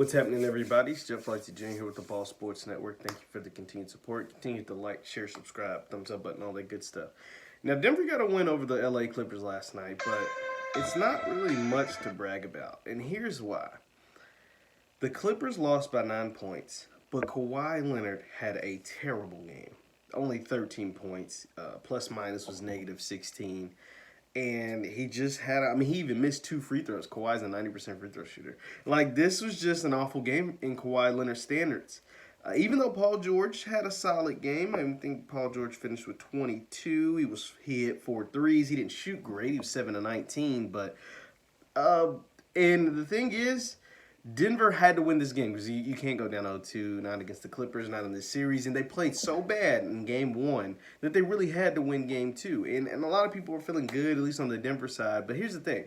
What's happening, everybody? It's Jeff Lightsy Jr. here with the Ball Sports Network. Thank you for the continued support. Continue to like, share, subscribe, thumbs up button, all that good stuff. Now, Denver got a win over the LA Clippers last night, but it's not really much to brag about. And here's why. The Clippers lost by 9 points, but Kawhi Leonard had a terrible game. Only 13 points. Plus minus was negative 16. And he just had, he even missed 2 free throws. Kawhi's a 90% free throw shooter. Like, this was just an awful game in Kawhi Leonard standards. Even though Paul George had a solid game, I think Paul George finished with 22. He hit 4 threes. He didn't shoot great. He was 7 of 19. But, and the thing is, Denver had to win this game because you can't go down 0-2, not against the Clippers, not in this series. And they played so bad in Game 1 that they really had to win Game 2. And a lot of people were feeling good, at least on the Denver side. But here's the thing.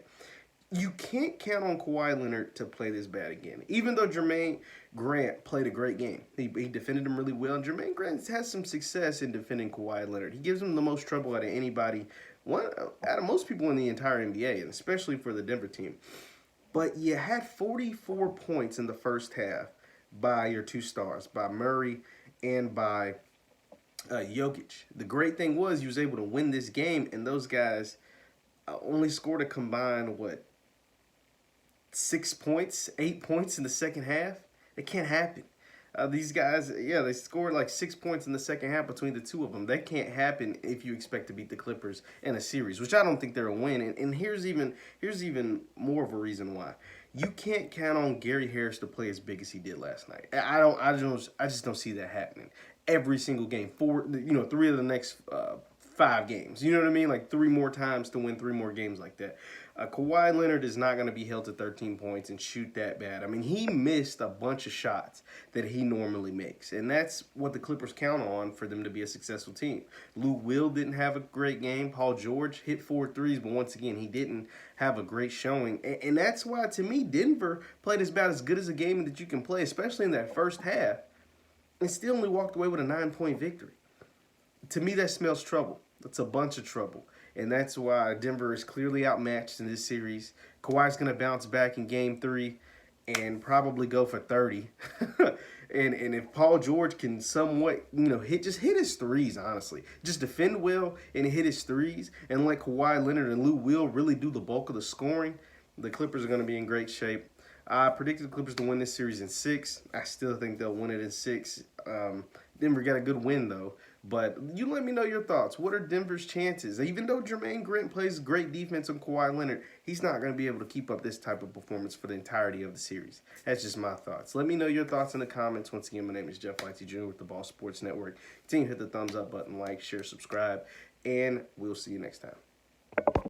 You can't count on Kawhi Leonard to play this bad again. Even though Jermaine Grant played a great game. He defended him really well. And Jermaine Grant has some success in defending Kawhi Leonard. He gives him the most trouble out of anybody, out of most people in the entire NBA, and especially for the Denver team. But you had 44 points in the first half by your 2 stars, by Murray and by Jokic. The great thing was he was able to win this game, and those guys only scored a combined, 6 points, 8 points in the second half? It can't happen. These guys, they scored like 6 points in the second half between the 2 of them. That can't happen if you expect to beat the Clippers in a series, which I don't think they're a win. And here's even more of a reason why. You can't count on Gary Harris to play as big as he did last night. I just don't see that happening. Every single game, 3 of the next 5 games. You know what I mean? Like 3 more times to win 3 more games like that. Kawhi Leonard is not going to be held to 13 points and shoot that bad. He missed a bunch of shots that he normally makes. And that's what the Clippers count on for them to be a successful team. Lou Will didn't have a great game. Paul George hit 4 threes, but once again, he didn't have a great showing. And that's why, to me, Denver played about as good as a game that you can play, especially in that first half, and still only walked away with a 9-point victory. To me, that smells trouble. That's a bunch of trouble. And that's why Denver is clearly outmatched in this series. Kawhi's going to bounce back in Game 3 and probably go for 30. and if Paul George can somewhat, hit his threes, honestly. Just defend well and hit his threes and let Kawhi Leonard and Lou Will really do the bulk of the scoring, the Clippers are going to be in great shape. I predicted the Clippers to win this series in 6. I still think they'll win it in 6. Denver got a good win, though. But you let me know your thoughts. What are Denver's chances? Even though Jermaine Grant plays great defense on Kawhi Leonard, he's not going to be able to keep up this type of performance for the entirety of the series. That's just my thoughts. Let me know your thoughts in the comments. Once again, my name is Jeff Lightsy Jr. with the Ball Sports Network. Continue to hit the thumbs up button, like, share, subscribe, and we'll see you next time.